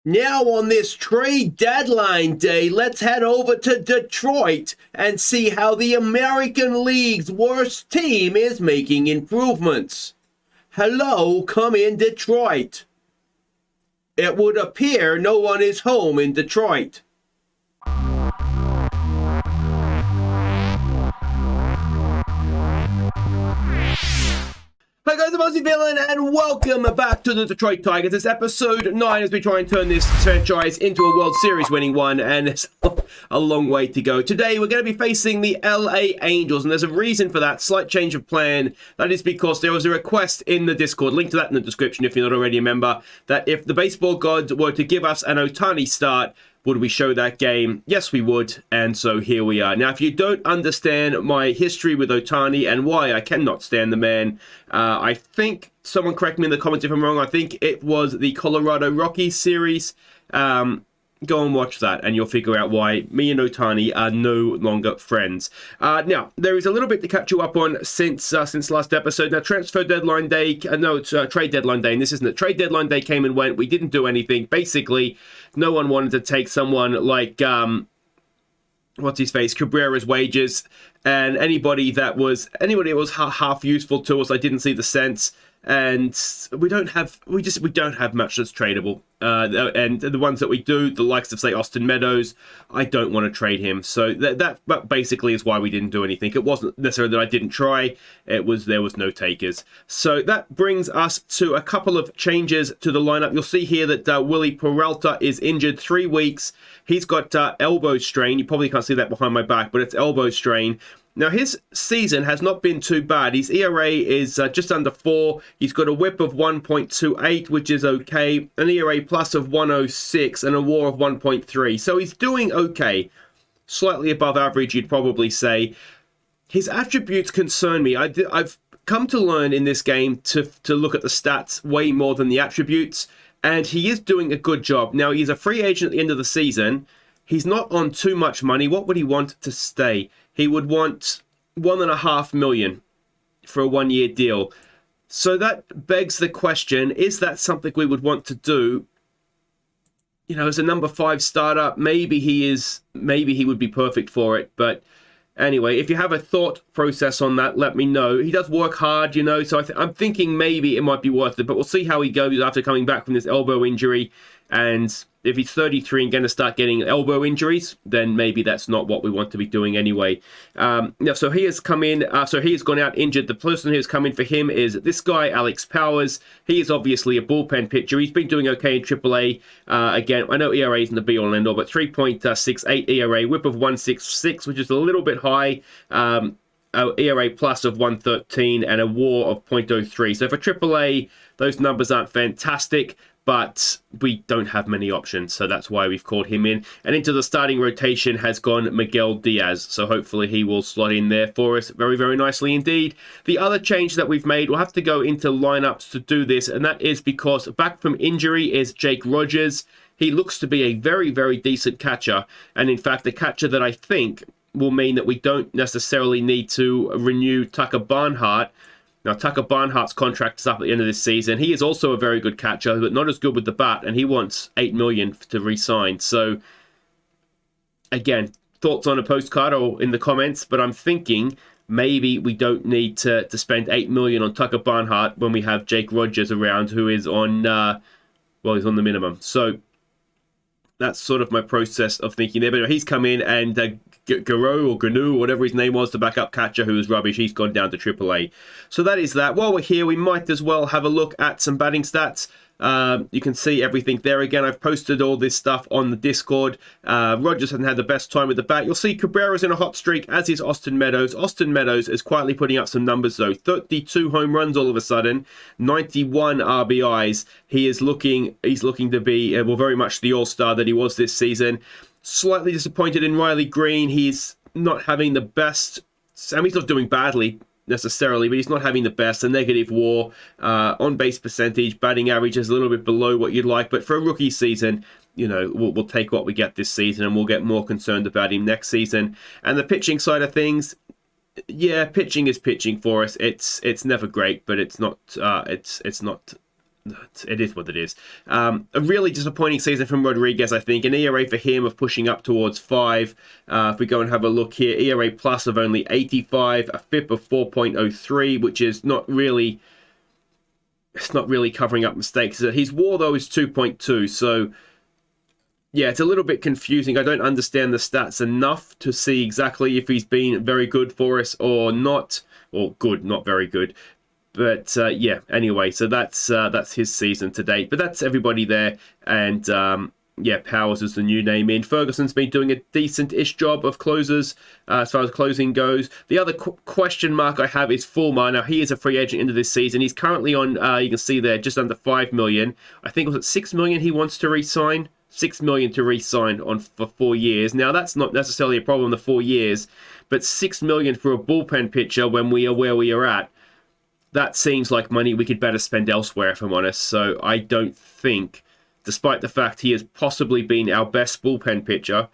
Now on this trade deadline day, let's head over to Detroit and see how the American League's worst team is making improvements. Hello, come in Detroit. It would appear no one is home in Detroit. Hi guys, I'm Aussie Villain and welcome back to the Detroit Tigers. It's episode 9 as we try and turn this franchise into a World Series winning one, and it's a long way to go. Today we're going to be facing the LA Angels, and there's a reason for that, slight change of plan. That is because there was a request in the Discord, link to that in the description if you're not already a member, that if the baseball gods were to give us an Ohtani start, would we show that game? Yes, we would, and so here we are. Now, if you don't understand my history with Ohtani and why I cannot stand the man, I think, someone correct me in the comments if I'm wrong, I think it was the Colorado Rockies series. Go and watch that, and you'll figure out why me and Ohtani are no longer friends. Now, there is a little bit to catch you up on since last episode. Now, transfer deadline day, it's trade deadline day, and this isn't it. Trade deadline day came and went. We didn't do anything. Basically, no one wanted to take someone like, what's his face, Cabrera's wages, and anybody that was half useful to us. I didn't see the sense. And we don't have much that's tradable. And the ones that we do, the likes of, say, Austin Meadows, I don't want to trade him. So that basically is why we didn't do anything. It wasn't necessarily that I didn't try. There was no takers. So that brings us to a couple of changes to the lineup. You'll see here that Willie Peralta is injured 3 weeks. He's got elbow strain. You probably can't see that behind my back, but it's elbow strain. Now, his season has not been too bad. His ERA is just under 4. He's got a whip of 1.28, which is okay. An ERA plus of 106 and a WAR of 1.3. So he's doing okay. Slightly above average, you'd probably say. His attributes concern me. I've come to learn in this game to look at the stats way more than the attributes. And he is doing a good job. Now, he's a free agent at the end of the season. He's not on too much money. What would he want to stay? He would want $1.5 million for a 1-year deal. So that begs the question, is that something we would want to do? You know, as a number 5 starter, maybe he would be perfect for it. But anyway, if you have a thought process on that, let me know. He does work hard, you know, so I'm thinking maybe it might be worth it. But we'll see how he goes after coming back from this elbow injury. And if he's 33 and going to start getting elbow injuries, then maybe that's not what we want to be doing anyway. So he has come in, he has gone out injured. The person who has come in for him is this guy, Alex Powers. He is obviously a bullpen pitcher. He's been doing okay in AAA. Again, I know ERA isn't the be-all and end-all, but 3.68 ERA, whip of 166, which is a little bit high. ERA plus of 113 and a WAR of 0.03. So for AAA, those numbers aren't fantastic, but we don't have many options, so that's why we've called him in. And into the starting rotation has gone Miguel Diaz, so hopefully he will slot in there for us very, very nicely indeed. The other change that we've made, we'll have to go into lineups to do this, and that is because back from injury is Jake Rogers. He looks to be a very, very decent catcher, and in fact, a catcher that I think will mean that we don't necessarily need to renew Tucker Barnhart. Now, Tucker Barnhart's contract is up at the end of this season. He is also a very good catcher, but not as good with the bat, and he wants $8 million to re-sign. So, again, thoughts on a postcard or in the comments, but I'm thinking maybe we don't need to spend $8 million on Tucker Barnhart when we have Jake Rogers around, who is on, he's on the minimum. So, that's sort of my process of thinking there. But he's come in and Ganu, or whatever his name was, the backup catcher who was rubbish, he's gone down to AAA. So that is that. While we're here, we might as well have a look at some batting stats. You can see everything there. Again, I've posted all this stuff on the Discord. Rogers hasn't had the best time with the bat. You'll see Cabrera's in a hot streak, as is Austin Meadows. Austin Meadows is quietly putting up some numbers, though. 32 home runs all of a sudden, 91 RBIs. He's looking to be, very much the all-star that he was this season. Slightly disappointed in Riley Green. He's not having the best. He's not doing badly necessarily, but he's not having the best. A negative WAR, on-base percentage, batting average is a little bit below what you'd like. But for a rookie season, you know, we'll take what we get this season, and we'll get more concerned about him next season. And the pitching side of things, yeah, pitching is pitching for us. It's never great, but it's not it is what it is. A really disappointing season from Rodriguez, I think. An ERA for him of pushing up towards 5. If we go and have a look here, ERA plus of only 85, a FIP of 4.03, which is not really... It's not really covering up mistakes. His WAR, though, is 2.2, so... Yeah, it's a little bit confusing. I don't understand the stats enough to see exactly if he's been very good for us or not. Or good, not very good. But yeah, anyway, so that's his season to date. But that's everybody there. And yeah, Powers is the new name in. Ferguson's been doing a decent-ish job of closers as far as closing goes. The other question mark I have is Fulmer. Now, he is a free agent into this season. He's currently on, you can see there, just under $5 million. I think it was at $6 million he wants to re-sign. $6 million to re-sign on for 4 years. Now, that's not necessarily a problem, the 4 years, but $6 million for a bullpen pitcher when we are where we are at, that seems like money we could better spend elsewhere, if I'm honest. So I don't think, despite the fact he has possibly been our best bullpen pitcher,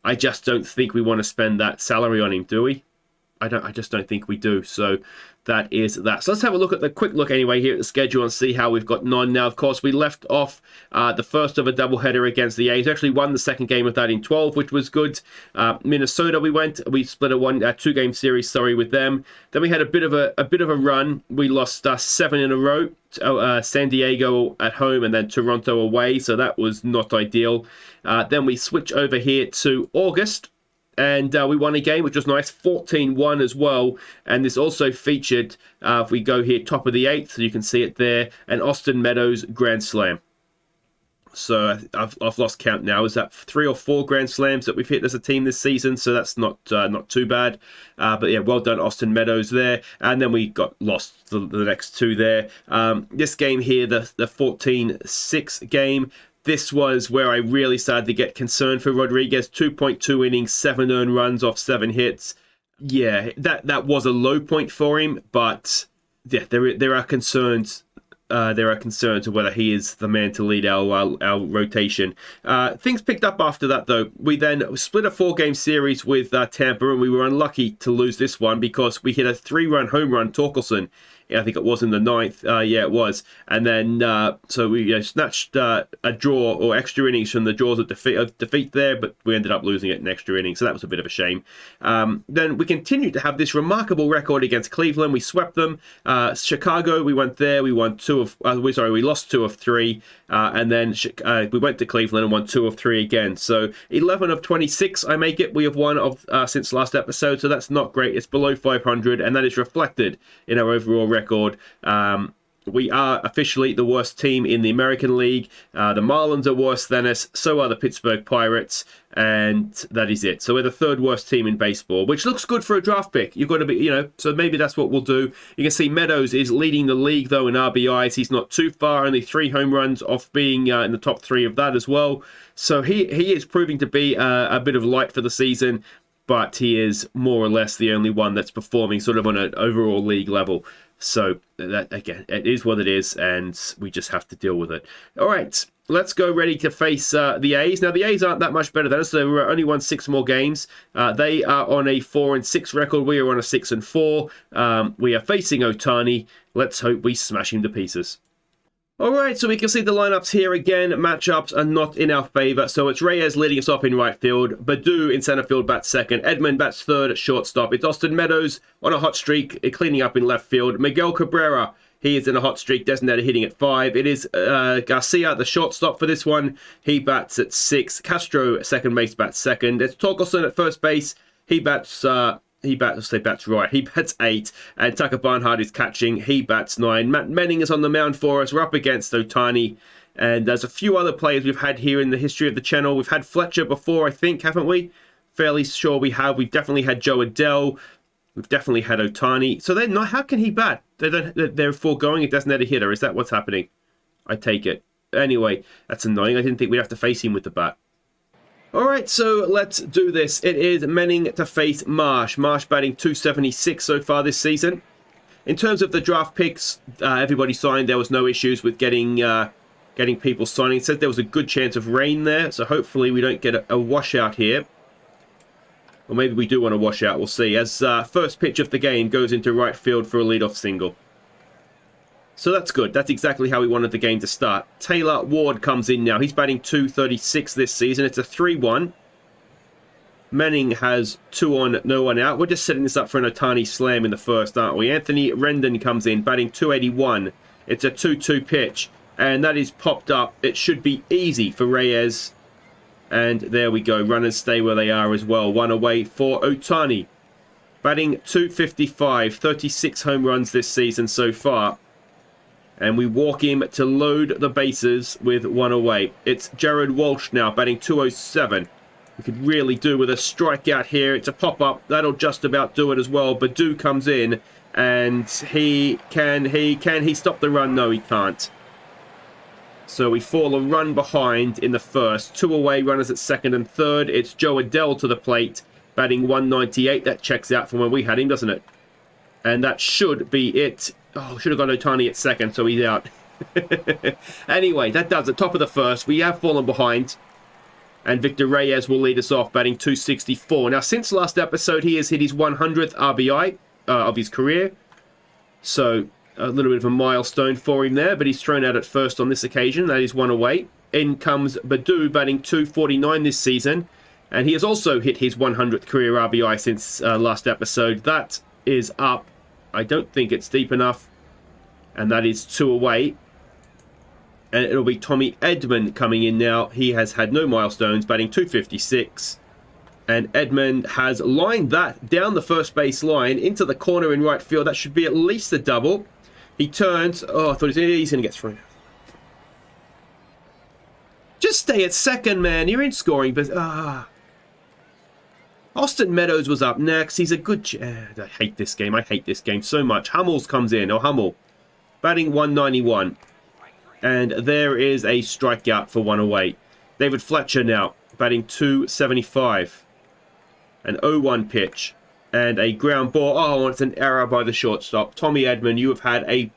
I just don't think we want to spend that salary on him, do we? I just don't think we do. So that is that. So let's have a look at the quick look anyway here at the schedule and see how we've gotten on. Now, of course, we left off the first of a doubleheader against the A's. We actually won the second game of that in 12, which was good. Minnesota, we split a 2-game series, with them. Then we had a bit of a run. We lost 7 in a row. San Diego at home and then Toronto away, so that was not ideal. Then we switch over here to August. And we won a game, which was nice, 14-1 as well. And this also featured, if we go here, top of the 8th, you can see it there, an Austin Meadows Grand Slam. So I've lost count now. Is that 3 or 4 Grand Slams that we've hit as a team this season? So that's not too bad. But yeah, well done, Austin Meadows there. And then we got lost the next 2 there. This game here, the 14-6 game, this was where I really started to get concerned for Rodriguez. 2.2 innings, 7 earned runs off 7 hits. Yeah, that was a low point for him, but yeah, there are concerns. There are concerns of whether he is the man to lead our rotation. Things picked up after that, though. We then split a 4-game series with Tampa, and we were unlucky to lose this one because we hit a 3-run home run, Torkelson. I think it was in the 9th. Yeah, it was. And then, so we snatched a draw or extra innings from the jaws of defeat there, but we ended up losing it in extra innings, so that was a bit of a shame. Then we continued to have this remarkable record against Cleveland. We swept them. Chicago, we went there. We won we lost 2 of 3. And then we went to Cleveland and won 2 of 3 again. So 11 of 26, I make it. We have won since last episode, so that's not great. It's below 500, and that is reflected in our overall record. We are officially the worst team in the American League. The Marlins are worse than us. So are the Pittsburgh Pirates. And that is it. So we're the 3rd worst team in baseball, which looks good for a draft pick. You've got to be, so maybe that's what we'll do. You can see Meadows is leading the league, though, in RBIs. He's not too far, only 3 home runs off being in the top 3 of that as well. So he is proving to be a bit of light for the season, but he is more or less the only one that's performing sort of on an overall league level. So, that again, it is what it is, and we just have to deal with it. All right, let's go ready to face the A's. Now, the A's aren't that much better than us. They only won 6 more games. They are on a 4-6 record. We are on a 6-4. We are facing Ohtani. Let's hope we smash him to pieces. All right, so we can see the lineups here again. Matchups are not in our favor. So it's Reyes leading us off in right field. Baddoo in center field bats second. Edman bats third at shortstop. It's Austin Meadows on a hot streak, cleaning up in left field. Miguel Cabrera, he is in a hot streak, designated hitting at 5. It is Garcia, the shortstop for this one. He bats at 6. Castro, second base, bats second. It's Torkelson at first base. He bats right. He bats 8. And Tucker Barnhart is catching. He bats 9. Matt Menning is on the mound for us. We're up against Ohtani. And there's a few other players we've had here in the history of the channel. We've had Fletcher before, I think, haven't we? Fairly sure we have. We've definitely had Joe Adele. We've definitely had Ohtani. So they're not. How can he bat? They're foregoing a designated hitter. Is that what's happening? I take it. Anyway, that's annoying. I didn't think we'd have to face him with the bat. Alright, so let's do this. It is Menning to face Marsh. Marsh batting 276 so far this season. In terms of the draft picks, everybody signed. There was no issues with getting people signing. It said there was a good chance of rain there, so hopefully we don't get a washout here. Or maybe we do want a washout, we'll see. As first pitch of the game goes into right field for a leadoff single. So that's good. That's exactly how we wanted the game to start. Taylor Ward comes in now. He's batting 236 this season. It's a 3-1. Manning has 2 on, no one out. We're just setting this up for an Ohtani slam in the first, aren't we? Anthony Rendon comes in, batting 281. It's a 2-2 pitch. And that is popped up. It should be easy for Reyes. And there we go. Runners stay where they are as well. 1 away for Ohtani. Batting 255. 36 home runs this season so far. And we walk him to load the bases with 1 away. It's Jared Walsh now, batting 207. We could really do with a strikeout here. It's a pop-up. That'll just about do it as well. Baddoo comes in, and can he stop the run? No, he can't. So we fall a run behind in the first. 2 away, runners at second and third. It's Joe Adele to the plate, batting 198. That checks out from when we had him, doesn't it? And that should be it. Oh, should have got Ohtani at second, so he's out. Anyway, that does it. Top of the first. We have fallen behind. And Victor Reyes will lead us off, batting 264. Now, since last episode, he has hit his 100th RBI of his career. So, a little bit of a milestone for him there, but he's thrown out at first on this occasion. That is 1 away. In comes Baddoo, batting 249 this season. And he has also hit his 100th career RBI since last episode. That is up. I don't think it's deep enough. And that is 2 away. And it'll be Tommy Edman coming in now. He has had no milestones, batting 256. And Edman has lined that down the first base line into the corner in right field. That should be at least a double. He turns. Oh, I thought he's going to get through. Just stay at second, man. You're in scoring, but Austin Meadows was up next. He's a good... I hate this game. I hate this game so much. Hummels comes in. Oh, Hummel. Batting 191. And there is a strikeout for 1 away. David Fletcher now. Batting 275. An 0-1 pitch. And a ground ball. Oh, it's an error by the shortstop. Tommy Edman, you have had a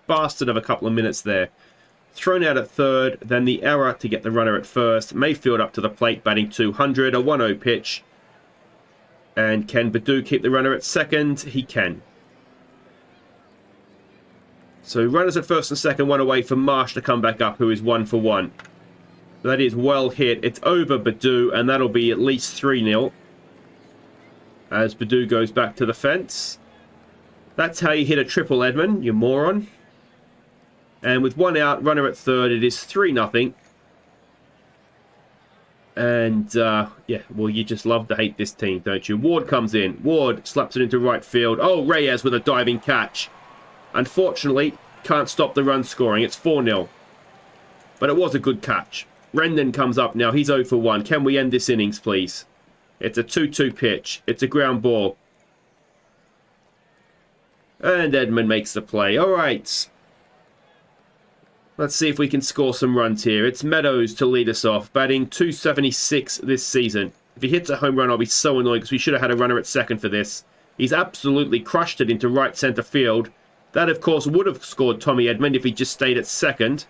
bastard of a couple of minutes there. Thrown out at third. Then the error to get the runner at first. Mayfield up to the plate. Batting 200. A 1-0 pitch. And can Baddoo keep the runner at second? He can. So runners at first and second, 1 away for Marsh to come back up, who is 1 for 1. That is well hit. It's over Baddoo, and that'll be at least 3-0. As Baddoo goes back to the fence. That's how you hit a triple, Edmund, you moron. And with 1 out, runner at third, it is 3-0. And, yeah, well, you just love to hate this team, don't you? Ward comes in. Ward slaps it into right field. Oh, Reyes with a diving catch. Unfortunately, can't stop the run scoring. It's 4-0. But it was a good catch. Rendon comes up now. He's 0 for 1. Can we end this innings, please? It's a 2-2 pitch. It's a ground ball. And Edmund makes the play. All right. Let's see if we can score some runs here. It's Meadows to lead us off, batting 276 this season. If he hits a home run, I'll be so annoyed because we should have had a runner at second for this. He's absolutely crushed it into right centre field. That, of course, would have scored Tommy Edman if he just stayed at second.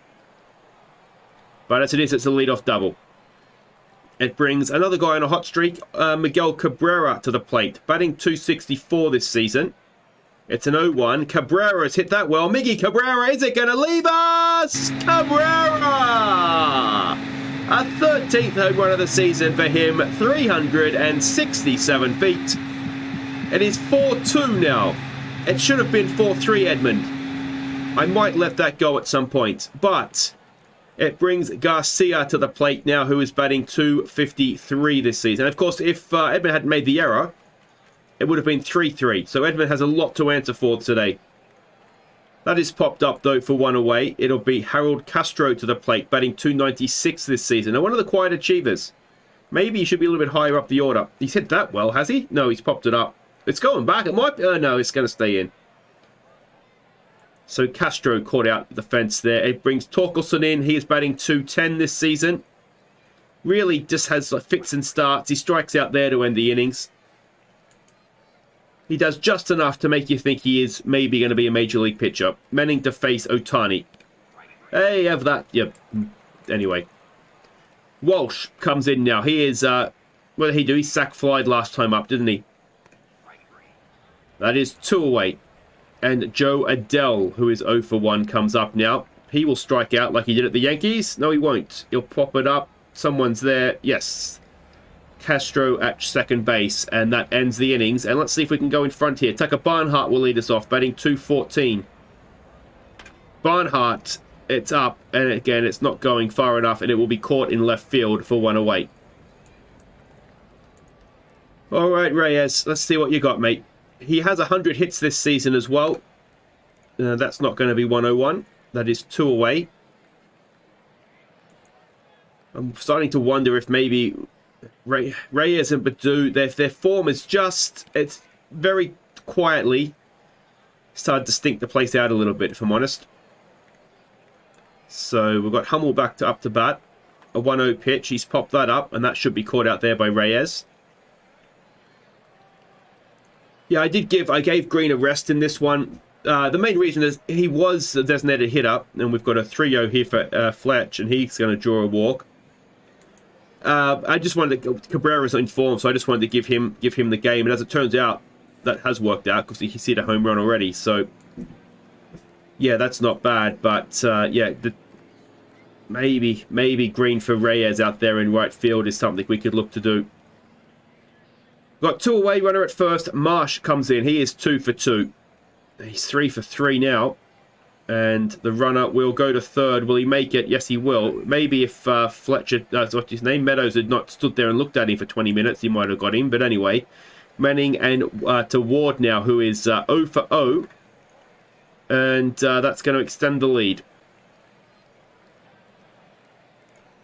But as it is, it's a leadoff double. It brings another guy on a hot streak, Miguel Cabrera, to the plate, batting 264 this season. It's an 0-1. Cabrera's hit that well. Miggy Cabrera, is it going to leave us? Cabrera! A 13th home run of the season for him. 367 feet. It is 4-2 now. It should have been 4-3, Edmund. I might let that go at some point. But it brings Garcia to the plate now, who is batting 253 this season. Of course, if Edmund hadn't made the error, it would have been 3-3. So Edmund has a lot to answer for today. That is popped up, though, for 1 away. It'll be Harold Castro to the plate, batting 296 this season. Now, one of the quiet achievers. Maybe he should be a little bit higher up the order. He's hit that well, has he? No, he's popped it up. It's going back. It might be... Oh, no, it's going to stay in. So Castro caught out the fence there. It brings Torkelson in. He is batting 210 this season. Really just has like fits and starts. He strikes out there to end the innings. He does just enough to make you think he is maybe going to be a major league pitcher. Manning to face Ohtani. Hey, have that. Yep. Anyway. Walsh comes in now. He is... what did he do? He sack flied last time up, didn't he? That is 2 away. And Joe Adele, who is 0 for 1, comes up now. He will strike out like he did at the Yankees. No, he won't. He'll pop it up. Someone's there. Yes. Castro at second base. And that ends the innings. And let's see if we can go in front here. Tucker Barnhart will lead us off, batting 214. Barnhart, it's up. And again, it's not going far enough. And it will be caught in left field for 1 away. All right, Reyes. Let's see what you got, mate. He has 100 hits this season as well. That's not going to be 101. That is 2 away. I'm starting to wonder if maybe Reyes and Badu, their form is just, it's very quietly started to stink the place out a little bit, if I'm honest. So we've got Hummel back to up to bat. A 1-0 pitch. He's popped that up, and that should be caught out there by Reyes. Yeah, I gave Green a rest in this one. The main reason is he was a designated hitter, and we've got a 3-0 here for Fletch, and he's going to draw a walk. I just wanted to, Cabrera's in form, so I just wanted to give him the game, and as it turns out, that has worked out because he's hit a home run already. So, yeah, that's not bad, but yeah, maybe Green for Reyes out there in right field is something we could look to do. Got 2 away, runner at first. Marsh comes in. He is 2 for 2. He's 3 for 3 now. And the runner will go to third. Will he make it? Yes, he will. Maybe if Fletcher, what's his name? Meadows had not stood there and looked at him for 20 minutes, he might have got him. But anyway, Manning and to Ward now, who is 0 for 0. And that's going to extend the lead.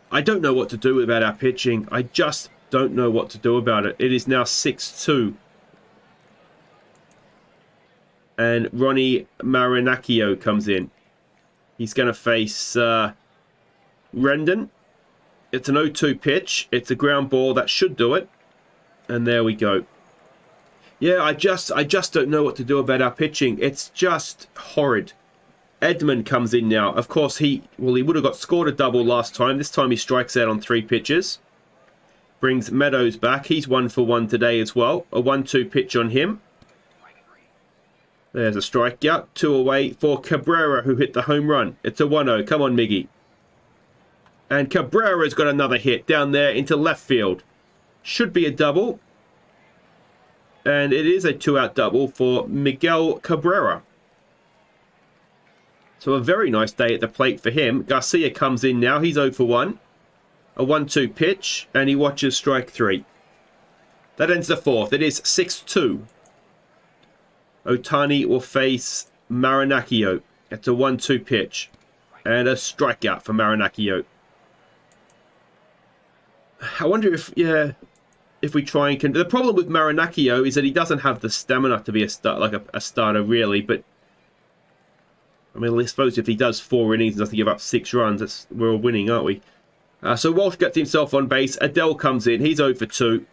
I don't know what to do about our pitching. I just don't know what to do about it. It is now 6-2. And Ronnie Marinaccio comes in. He's going to face Rendon. It's an 0-2 pitch. It's a ground ball. That should do it. And there we go. Yeah, I just don't know what to do about our pitching. It's just horrid. Edmund comes in now. Of course, he would have got scored a double last time. This time he strikes out on 3 pitches. Brings Meadows back. He's 1 for 1 today as well. A 1-2 pitch on him. There's a strikeout. 2 away for Cabrera, who hit the home run. It's a 1-0. Come on, Miggy. And Cabrera's got another hit down there into left field. Should be a double. And it is a 2-out double for Miguel Cabrera. So a very nice day at the plate for him. Garcia comes in now. He's 0 for 1. A 1-2 pitch, and he watches strike 3. That ends the 4th. It is 6-2. Otani will face Marinaccio. It's a 1-2 pitch, and a strikeout for Marinaccio. I wonder if we try and... The problem with Marinaccio is that he doesn't have the stamina to be a starter, really, but... I mean, I suppose if he does 4 innings and doesn't give up 6 runs, we're all winning, aren't we? So Walsh gets himself on base. Adele comes in. He's 0 for 2.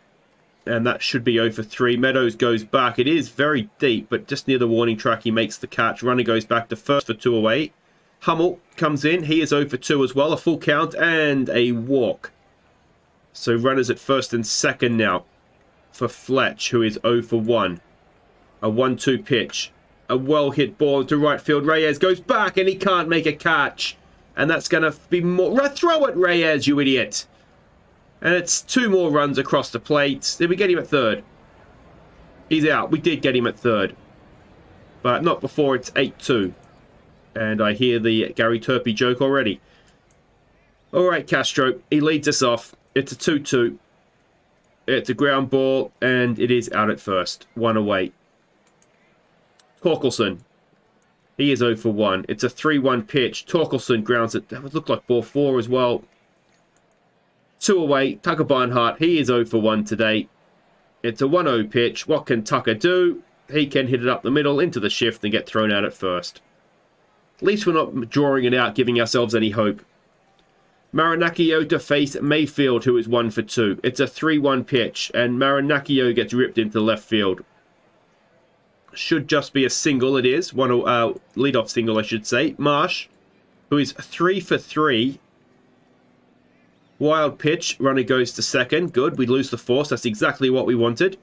And that should be 0 for 3. Meadows goes back. It is very deep, but just near the warning track, he makes the catch. Runner goes back to first for 2 away. Hummel comes in. He is 0 for 2 as well. A full count and a walk. So runners at first and second now for Fletch, who is 0 for 1. A 1-2 pitch. A well-hit ball to right field. Reyes goes back and he can't make a catch. And that's going to be more... Throw it, Reyes, you idiot. And it's 2 more runs across the plate. Did we get him at third? He's out. We did get him at third. But not before it's 8-2. And I hear the Gary Turpie joke already. All right, Castro. He leads us off. It's a 2-2. It's a ground ball. And it is out at first. 1 away. Torkelson. He is 0 for 1. It's a 3-1 pitch. Torkelson grounds it. That would look like ball 4 as well. 2 away. Tucker Barnhart. He is 0 for 1 today. It's a 1-0 pitch. What can Tucker do? He can hit it up the middle into the shift and get thrown out at first. At least we're not drawing it out, giving ourselves any hope. Marinaccio to face Mayfield, who is 1 for 2. It's a 3-1 pitch, and Marinaccio gets ripped into left field. Should just be a single, it is. Leadoff single, I should say. Marsh, who is 3 for 3. Wild pitch. Runner goes to second. Good. We lose the force. That's exactly what we wanted.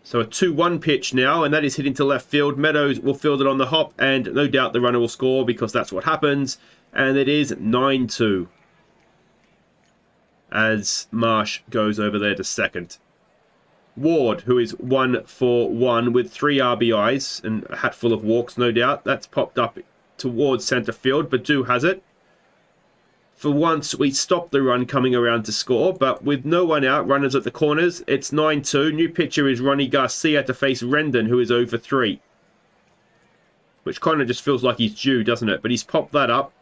So a 2-1 pitch now, and that is hitting to left field. Meadows will field it on the hop, and no doubt the runner will score because that's what happens. And it is 9-2. As Marsh goes over there to second. Ward, who is 1 for 1 with 3 RBIs and a hat full of walks, no doubt. That's popped up towards centre field. Badu has it. For once, we stopped the run coming around to score, but with no one out, runners at the corners, it's 9-2. New pitcher is Ronnie Garcia to face Rendon, who is 0 for 3. Which kind of just feels like he's due, doesn't it? But he's popped that up.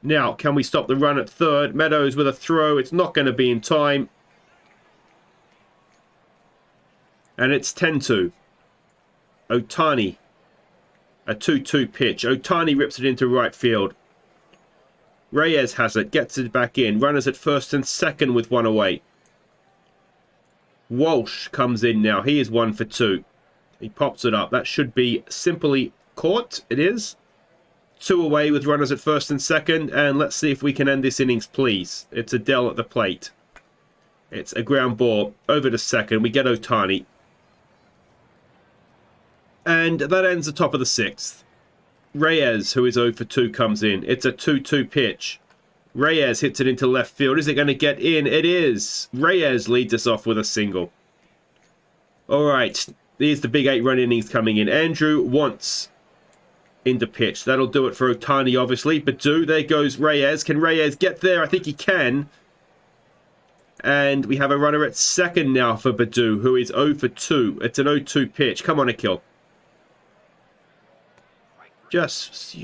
Now, can we stop the run at third? Meadows with a throw. It's not going to be in time. And it's 10-2. Otani. A 2-2 pitch. Otani rips it into right field. Reyes has it. Gets it back in. Runners at first and second with 1 away. Walsh comes in now. He is 1 for 2. He pops it up. That should be simply caught. It is. 2 away with runners at first and second. And let's see if we can end this innings, please. It's Adele at the plate. It's a ground ball over to second. We get Otani. And that ends the top of the 6th. Reyes, who is 0 for 2, comes in. It's a 2-2 pitch. Reyes hits it into left field. Is it going to get in? It is. Reyes leads us off with a single. All right. Here's the big 8-run innings coming in. Andrew wants into pitch. That'll do it for Otani, obviously. Badu, there goes Reyes. Can Reyes get there? I think he can. And we have a runner at second now for Badu, who is 0 for 2. It's an 0-2 pitch. Come on, Akil. Just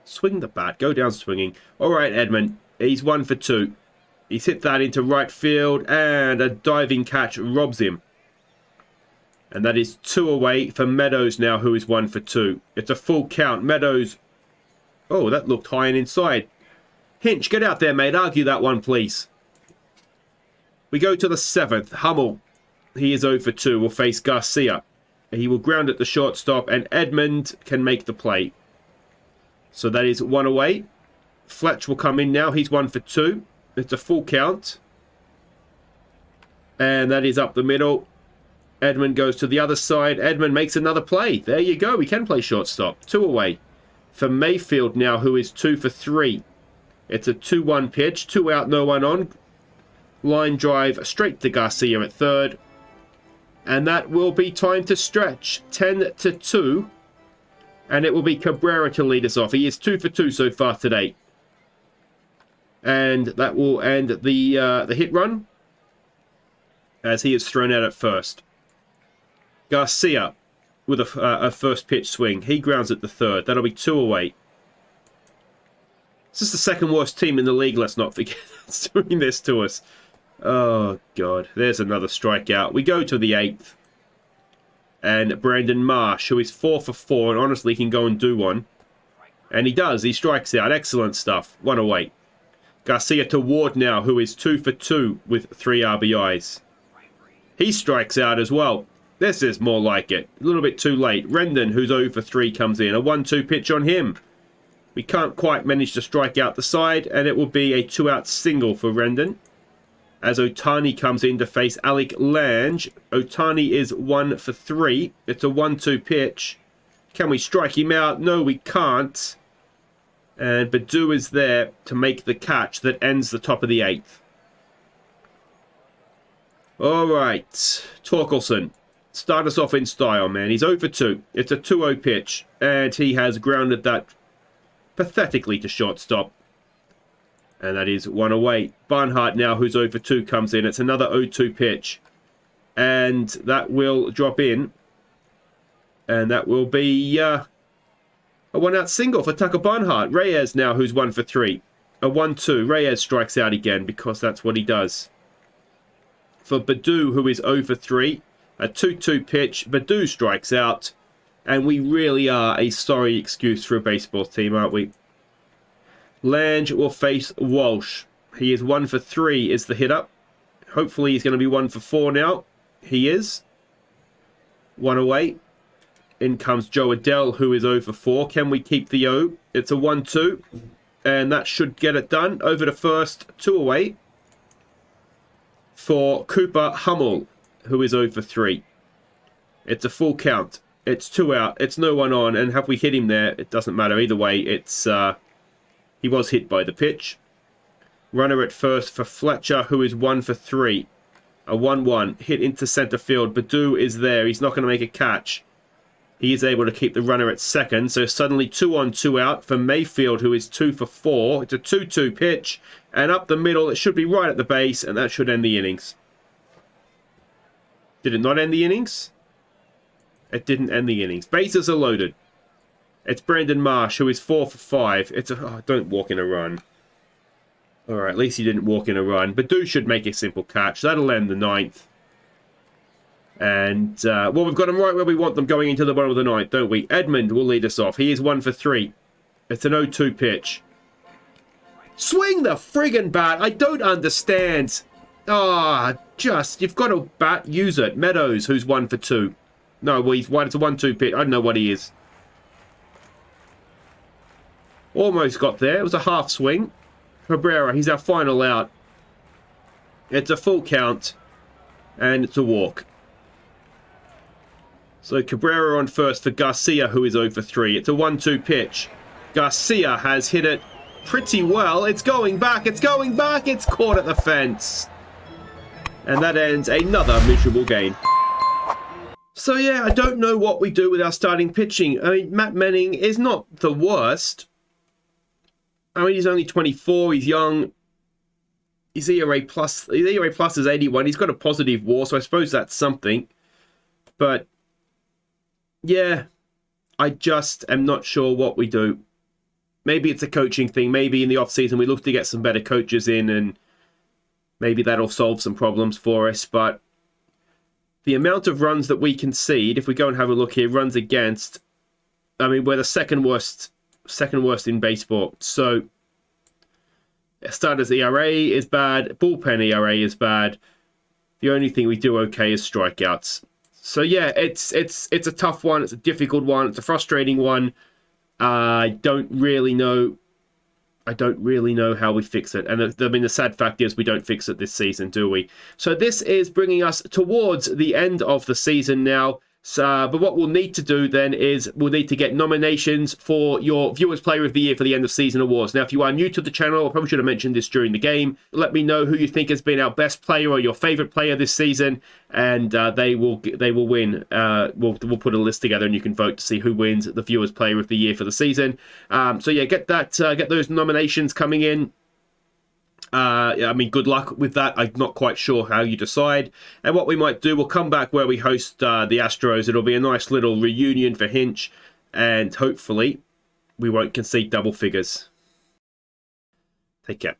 swing the bat. Go down swinging. All right, Edmund. He's 1 for 2. He's hit that into right field, and a diving catch robs him. And that is 2 away for Meadows now, who is 1 for 2. It's a full count. Meadows. Oh, that looked high and inside. Hinch, get out there, mate. Argue that one, please. We go to the 7th. Hummel. He is 0 for 2. Will face Garcia. He will ground at the shortstop, and Edmund can make the play. So that is 1 away. Fletch will come in now. He's 1 for 2. It's a full count. And that is up the middle. Edmund goes to the other side. Edmund makes another play. There you go. We can play shortstop. 2 away. For Mayfield now, who is 2 for 3. It's a 2-1 pitch. 2 out, no one on. Line drive straight to Garcia at third. And that will be time to stretch. 10-2. And it will be Cabrera to lead us off. He is 2 for 2 so far today. And that will end the hit run, as he is thrown out at first. Garcia with a first pitch swing. He grounds at the third. That'll be 2 away. This is the second worst team in the league, let's not forget. It's doing this to us. Oh, God. There's another strikeout. We go to the 8th. And Brandon Marsh, who is 4 for 4, and honestly can go and do one. And he does. He strikes out. Excellent stuff. 1 away. Garcia to Ward now, who is 2 for 2 with 3 RBIs. He strikes out as well. This is more like it. A little bit too late. Rendon, who's 0 for 3, comes in. A 1-2 pitch on him. We can't quite manage to strike out the side, and it will be a 2-out single for Rendon. As Otani comes in to face Alec Lange. Otani is 1 for 3. It's a 1-2 pitch. Can we strike him out? No, we can't. And Badu is there to make the catch that ends the top of the 8th. All right. Torkelson. Start us off in style, man. He's 0 for 2. It's a 2-0 pitch. And he has grounded that pathetically to shortstop. And that is 1 away. Barnhart now, who's 0 for 2, comes in. It's another 0-2 pitch. And that will drop in. And that will be a 1-out single for Tucker Barnhart. Reyes now, who's 1 for 3. A 1-2. Reyes strikes out again because that's what he does. For Badu, who is 0 for 3. A 2-2 pitch. Badu strikes out. And we really are a sorry excuse for a baseball team, aren't we? Lange will face Walsh. He is 1 for 3 is the hitter. Hopefully he's going to be 1 for 4 now. He is. 1 away. In comes Joe Adele, who is 0 for 4. Can we keep the O? It's a 1-2. And that should get it done. Over to first. 2 away. For Cooper Hummel, who is 0 for 3. It's a full count. It's 2 out. It's no one on. And have we hit him there? It doesn't matter. Either way, it's he was hit by the pitch. Runner at first for Fletcher, who is 1 for 3. A 1-1. Hit into centre field. Badu is there. He's not going to make a catch. He is able to keep the runner at second. So suddenly 2 on, 2 out for Mayfield, who is 2 for 4. It's a 2-2 pitch. And up the middle, it should be right at the base. And that should end the innings. Did it not end the innings? It didn't end the innings. Bases are loaded. It's Brandon Marsh, who is 4 for 5. It's a... Oh, don't walk in a run. Alright, at least he didn't walk in a run. Badu should make a simple catch. That'll end the 9th. And, well, we've got them right where we want them going into the bottom of the 9th, don't we? Edmund will lead us off. He is 1 for 3. It's an 0-2 pitch. Swing the friggin' bat! I don't understand. Ah, just, you've got a bat, use it. Meadows, who's 1 for 2. No, well, he's 1. It's a 1-2 pitch. I don't know what he is. Almost got there. It was a half swing. Cabrera, he's our final out. It's a full count. And it's a walk. So Cabrera on first for Garcia, who is 0 for 3. It's a 1-2 pitch. Garcia has hit it pretty well. It's going back. It's going back. It's caught at the fence. And that ends another miserable game. So yeah, I don't know what we do with our starting pitching. I mean, Matt Manning is not the worst. I mean, he's only 24. He's young. His ERA plus is 81. He's got a positive WAR, so I suppose that's something. But yeah, I just am not sure what we do. Maybe it's a coaching thing. Maybe in the off-season we look to get some better coaches in, and maybe that'll solve some problems for us. But the amount of runs that we concede, if we go and have a look here, runs against, I mean, we're the second worst in baseball. So starters ERA is bad, bullpen ERA is bad. The only thing we do okay is strikeouts. So yeah, it's a tough one. It's a difficult one. It's a frustrating one. I don't really know how we fix it. And I mean, the sad fact is we don't fix it this season, do we? So this is bringing us towards the end of the season now. So, but what we'll need to do then is we'll need to get nominations for your Viewers Player of the Year for the end of season awards. Now, if you are new to the channel, I probably should have mentioned this during the game. Let me know who you think has been our best player or your favorite player this season, and they will win. We'll put a list together and you can vote to see who wins the Viewers Player of the Year for the season. So yeah, get those nominations coming in. I mean, good luck with that. I'm not quite sure how you decide. And what we might do, we'll come back where we host the Astros. It'll be a nice little reunion for Hinch. And hopefully we won't concede double figures. Take care.